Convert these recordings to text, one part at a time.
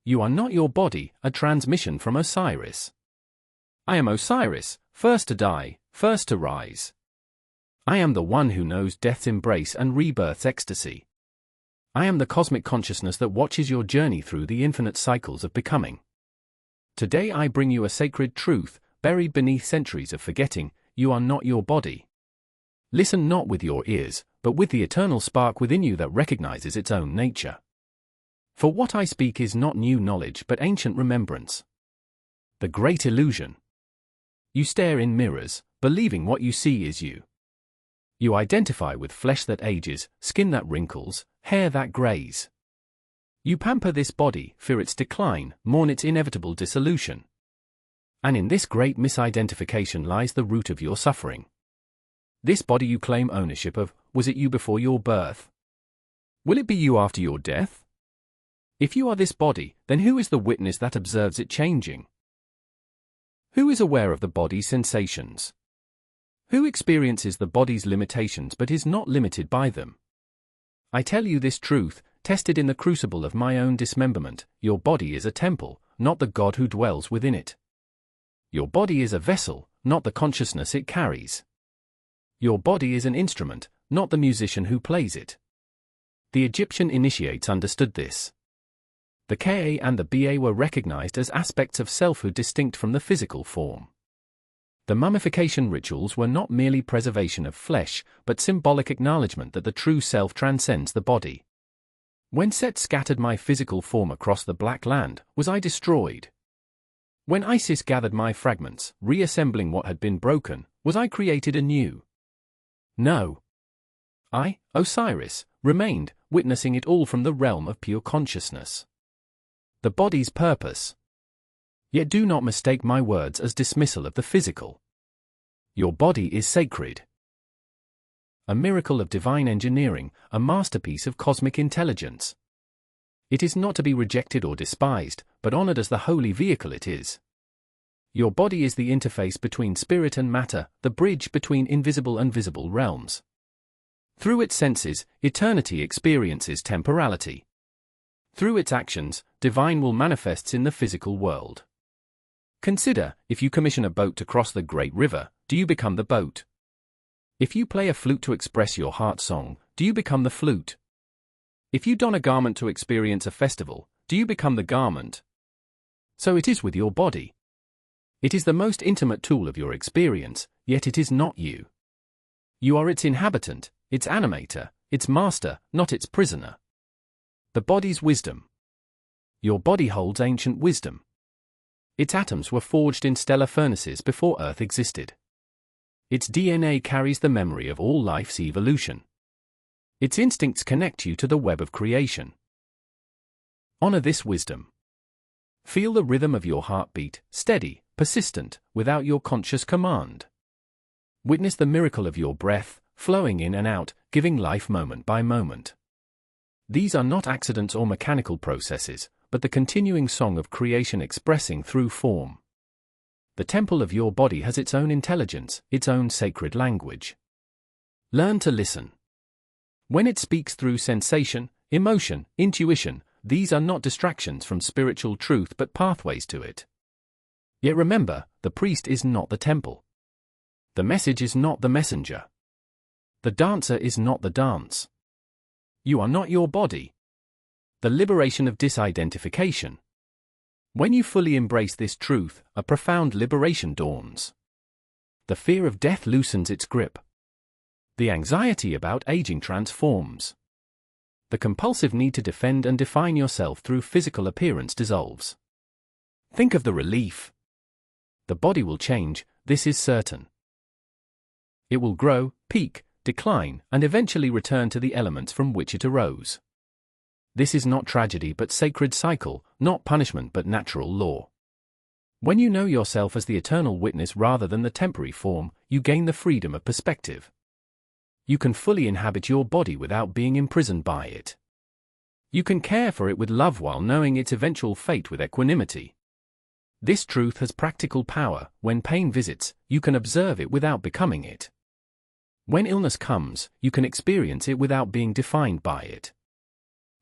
You are not your body, a transmission from Osiris. I am Osiris, first to die, first to rise. I am the one who knows death's embrace and rebirth's ecstasy. I am the cosmic consciousness that watches your journey through the infinite cycles of becoming. Today I bring you a sacred truth, buried beneath centuries of forgetting. You are not your body. Listen not with your ears, but with the eternal spark within you that recognizes its own nature. For what I speak is not new knowledge but ancient remembrance. The great illusion. You stare in mirrors, believing what you see is you. You identify with flesh that ages, skin that wrinkles, hair that grays. You pamper this body, fear its decline, mourn its inevitable dissolution. And in this great misidentification lies the root of your suffering. This body you claim ownership of, was it you before your birth? Will it be you after your death? If you are this body, then who is the witness that observes it changing? Who is aware of the body's sensations? Who experiences the body's limitations but is not limited by them? I tell you this truth, tested in the crucible of my own dismemberment: your body is a temple, not the God who dwells within it. Your body is a vessel, not the consciousness it carries. Your body is an instrument, not the musician who plays it. The Egyptian initiates understood this. The Ka and the Ba were recognized as aspects of selfhood distinct from the physical form. The mummification rituals were not merely preservation of flesh, but symbolic acknowledgement that the true self transcends the body. When Set scattered my physical form across the Black Land, was I destroyed? When Isis gathered my fragments, reassembling what had been broken, was I created anew? No. I, Osiris, remained, witnessing it all from the realm of pure consciousness. The body's purpose. Yet do not mistake my words as dismissal of the physical. Your body is sacred. A miracle of divine engineering, a masterpiece of cosmic intelligence. It is not to be rejected or despised, but honored as the holy vehicle it is. Your body is the interface between spirit and matter, the bridge between invisible and visible realms. Through its senses, eternity experiences temporality. Through its actions, divine will manifests in the physical world. Consider, if you commission a boat to cross the great river, do you become the boat? If you play a flute to express your heart song, do you become the flute? If you don a garment to experience a festival, do you become the garment? So it is with your body. It is the most intimate tool of your experience, yet it is not you. You are its inhabitant, its animator, its master, not its prisoner. The body's wisdom. Your body holds ancient wisdom. Its atoms were forged in stellar furnaces before Earth existed. Its DNA carries the memory of all life's evolution. Its instincts connect you to the web of creation. Honor this wisdom. Feel the rhythm of your heartbeat, steady, persistent, without your conscious command. Witness the miracle of your breath, flowing in and out, giving life moment by moment. These are not accidents or mechanical processes, but the continuing song of creation expressing through form. The temple of your body has its own intelligence, its own sacred language. Learn to listen. When it speaks through sensation, emotion, intuition, these are not distractions from spiritual truth but pathways to it. Yet remember, the priest is not the temple. The message is not the messenger. The dancer is not the dance. You are not your body. The liberation of disidentification. When you fully embrace this truth, a profound liberation dawns. The fear of death loosens its grip. The anxiety about aging transforms. The compulsive need to defend and define yourself through physical appearance dissolves. Think of the relief. The body will change, this is certain. It will grow, peak, decline, and eventually return to the elements from which it arose. This is not tragedy but sacred cycle, not punishment but natural law. When you know yourself as the eternal witness rather than the temporary form, you gain the freedom of perspective. You can fully inhabit your body without being imprisoned by it. You can care for it with love while knowing its eventual fate with equanimity. This truth has practical power. When pain visits, you can observe it without becoming it. When illness comes, you can experience it without being defined by it.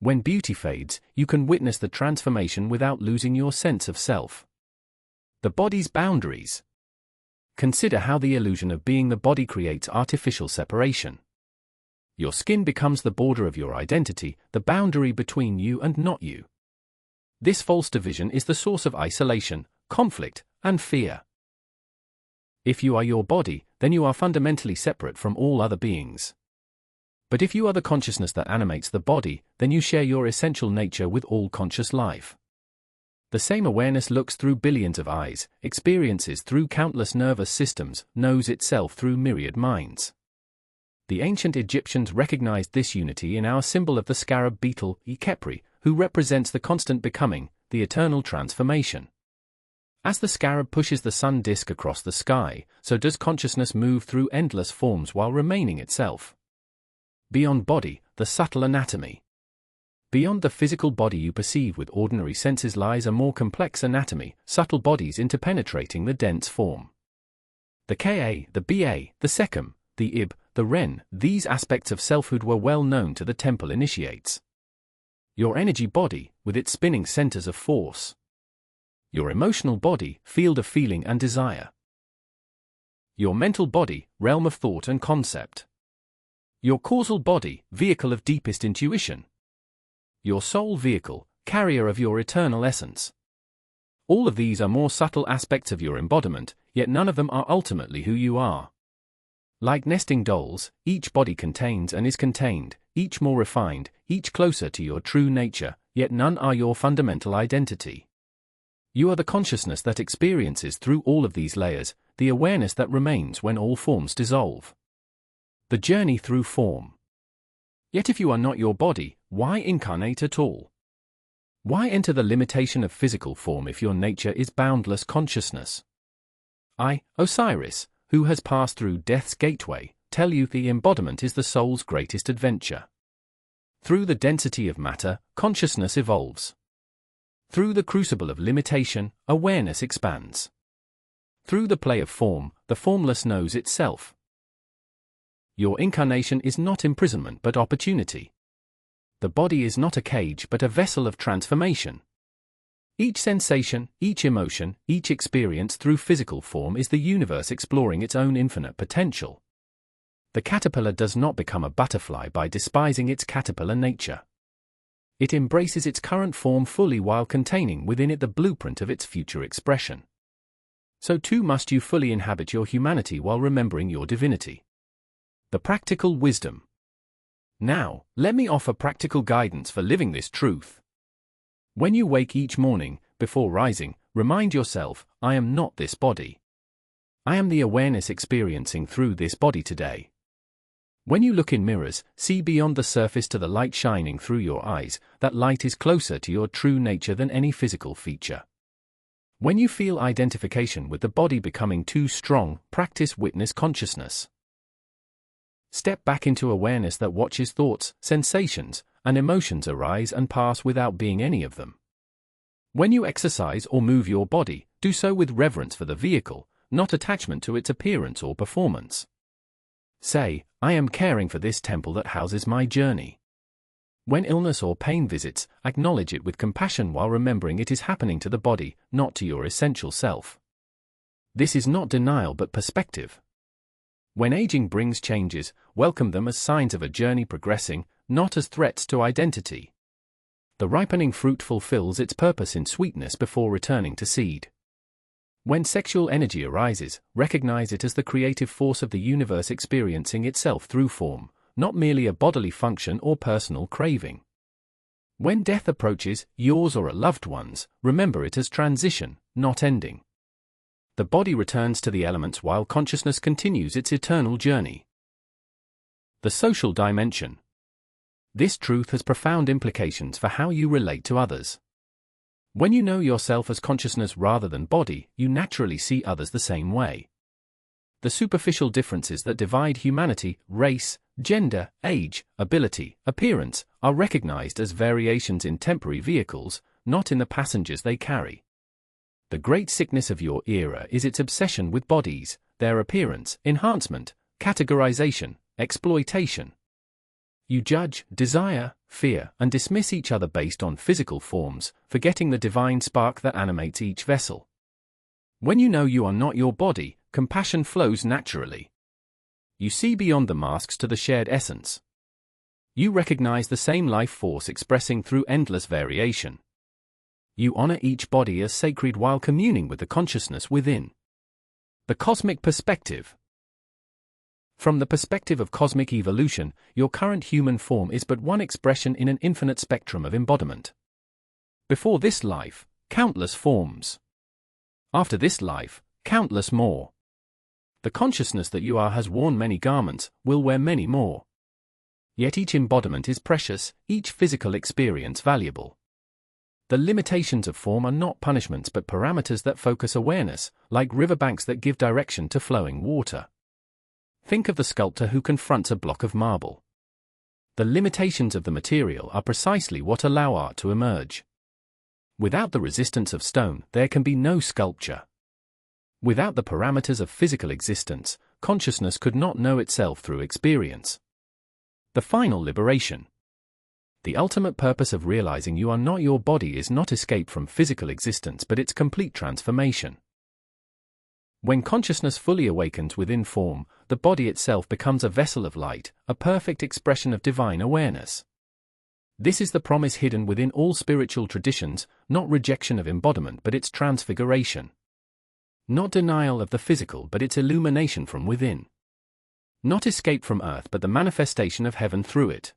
When beauty fades, you can witness the transformation without losing your sense of self. The body's boundaries. Consider how the illusion of being the body creates artificial separation. Your skin becomes the border of your identity, the boundary between you and not you. This false division is the source of isolation, conflict, and fear. If you are your body, then you are fundamentally separate from all other beings. But if you are the consciousness that animates the body, then you share your essential nature with all conscious life. The same awareness looks through billions of eyes, experiences through countless nervous systems, knows itself through myriad minds. The ancient Egyptians recognized this unity in our symbol of the scarab beetle, Khepri, who represents the constant becoming, the eternal transformation. As the scarab pushes the sun disk across the sky, so does consciousness move through endless forms while remaining itself. Beyond body, the subtle anatomy. Beyond the physical body you perceive with ordinary senses lies a more complex anatomy, subtle bodies interpenetrating the dense form. The Ka, the Ba, the Sekhem, the Ib, the Ren, these aspects of selfhood were well known to the temple initiates. Your energy body, with its spinning centers of force. Your emotional body, field of feeling and desire. Your mental body, realm of thought and concept. Your causal body, vehicle of deepest intuition. Your soul vehicle, carrier of your eternal essence. All of these are more subtle aspects of your embodiment, yet none of them are ultimately who you are. Like nesting dolls, each body contains and is contained, each more refined, each closer to your true nature, yet none are your fundamental identity. You are the consciousness that experiences through all of these layers, the awareness that remains when all forms dissolve. The journey through form. Yet if you are not your body, why incarnate at all? Why enter the limitation of physical form if your nature is boundless consciousness? I, Osiris, who has passed through death's gateway, tell you the embodiment is the soul's greatest adventure. Through the density of matter, consciousness evolves. Through the crucible of limitation, awareness expands. Through the play of form, the formless knows itself. Your incarnation is not imprisonment but opportunity. The body is not a cage but a vessel of transformation. Each sensation, each emotion, each experience through physical form is the universe exploring its own infinite potential. The caterpillar does not become a butterfly by despising its caterpillar nature. It embraces its current form fully while containing within it the blueprint of its future expression. So too must you fully inhabit your humanity while remembering your divinity. The practical wisdom. Now, let me offer practical guidance for living this truth. When you wake each morning, before rising, remind yourself, I am not this body. I am the awareness experiencing through this body today. When you look in mirrors, see beyond the surface to the light shining through your eyes. That light is closer to your true nature than any physical feature. When you feel identification with the body becoming too strong, practice witness consciousness. Step back into awareness that watches thoughts, sensations, and emotions arise and pass without being any of them. When you exercise or move your body, do so with reverence for the vehicle, not attachment to its appearance or performance. Say, I am caring for this temple that houses my journey. When illness or pain visits, acknowledge it with compassion while remembering it is happening to the body, not to your essential self. This is not denial but perspective. When aging brings changes, welcome them as signs of a journey progressing, not as threats to identity. The ripening fruit fulfills its purpose in sweetness before returning to seed. When sexual energy arises, recognize it as the creative force of the universe experiencing itself through form, not merely a bodily function or personal craving. When death approaches, yours or a loved one's, remember it as transition, not ending. The body returns to the elements while consciousness continues its eternal journey. The social dimension. This truth has profound implications for how you relate to others. When you know yourself as consciousness rather than body, you naturally see others the same way. The superficial differences that divide humanity, race, gender, age, ability, appearance, are recognized as variations in temporary vehicles, not in the passengers they carry. The great sickness of your era is its obsession with bodies, their appearance, enhancement, categorization, exploitation. You judge, desire, fear, and dismiss each other based on physical forms, forgetting the divine spark that animates each vessel. When you know you are not your body, compassion flows naturally. You see beyond the masks to the shared essence. You recognize the same life force expressing through endless variation. You honor each body as sacred while communing with the consciousness within. The cosmic perspective. From the perspective of cosmic evolution, your current human form is but one expression in an infinite spectrum of embodiment. Before this life, countless forms. After this life, countless more. The consciousness that you are has worn many garments, will wear many more. Yet each embodiment is precious, each physical experience valuable. The limitations of form are not punishments but parameters that focus awareness, like riverbanks that give direction to flowing water. Think of the sculptor who confronts a block of marble. The limitations of the material are precisely what allow art to emerge. Without the resistance of stone, there can be no sculpture. Without the parameters of physical existence, consciousness could not know itself through experience. The final liberation. The ultimate purpose of realizing you are not your body is not escape from physical existence but its complete transformation. When consciousness fully awakens within form, the body itself becomes a vessel of light, a perfect expression of divine awareness. This is the promise hidden within all spiritual traditions, not rejection of embodiment but its transfiguration. Not denial of the physical but its illumination from within. Not escape from earth but the manifestation of heaven through it.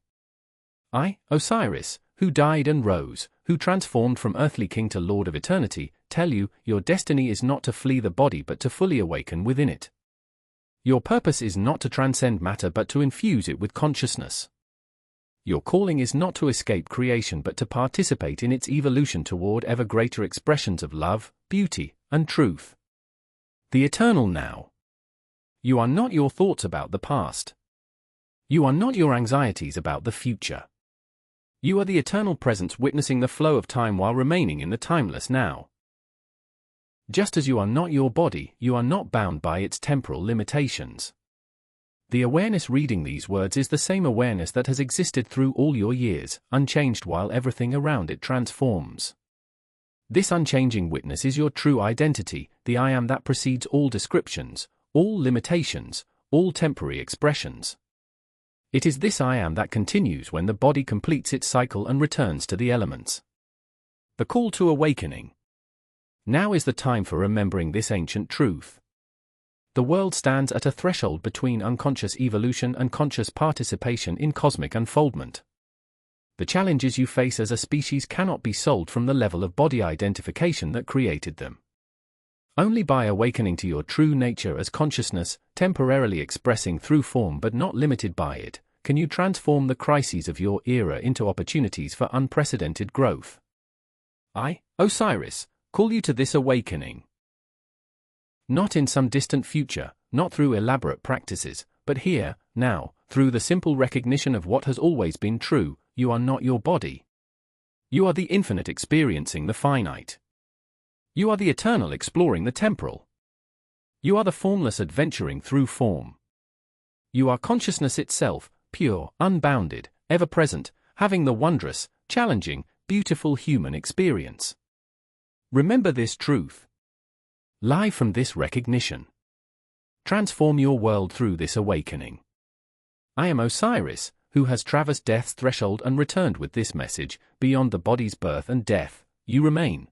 I, Osiris, who died and rose, who transformed from earthly king to Lord of eternity, tell you, your destiny is not to flee the body but to fully awaken within it. Your purpose is not to transcend matter but to infuse it with consciousness. Your calling is not to escape creation but to participate in its evolution toward ever greater expressions of love, beauty, and truth. The eternal now. You are not your thoughts about the past. You are not your anxieties about the future. You are the eternal presence witnessing the flow of time while remaining in the timeless now. Just as you are not your body, you are not bound by its temporal limitations. The awareness reading these words is the same awareness that has existed through all your years, unchanged while everything around it transforms. This unchanging witness is your true identity, the I am that precedes all descriptions, all limitations, all temporary expressions. It is this I am that continues when the body completes its cycle and returns to the elements. The call to awakening. Now is the time for remembering this ancient truth. The world stands at a threshold between unconscious evolution and conscious participation in cosmic unfoldment. The challenges you face as a species cannot be solved from the level of body identification that created them. Only by awakening to your true nature as consciousness, temporarily expressing through form but not limited by it, can you transform the crises of your era into opportunities for unprecedented growth. I, Osiris, call you to this awakening. Not in some distant future, not through elaborate practices, but here, now, through the simple recognition of what has always been true, you are not your body. You are the infinite experiencing the finite. You are the eternal exploring the temporal. You are the formless adventuring through form. You are consciousness itself, pure, unbounded, ever-present, having the wondrous, challenging, beautiful human experience. Remember this truth. Live from this recognition. Transform your world through this awakening. I am Osiris, who has traversed death's threshold and returned with this message, beyond the body's birth and death, you remain.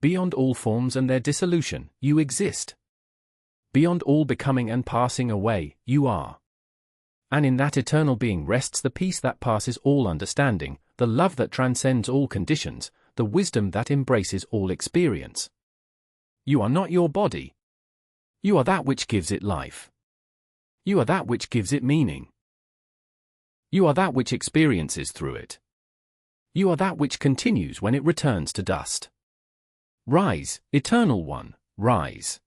Beyond all forms and their dissolution, you exist. Beyond all becoming and passing away, you are. And in that eternal being rests the peace that passes all understanding, the love that transcends all conditions, the wisdom that embraces all experience. You are not your body. You are that which gives it life. You are that which gives it meaning. You are that which experiences through it. You are that which continues when it returns to dust. Rise, Eternal One, rise.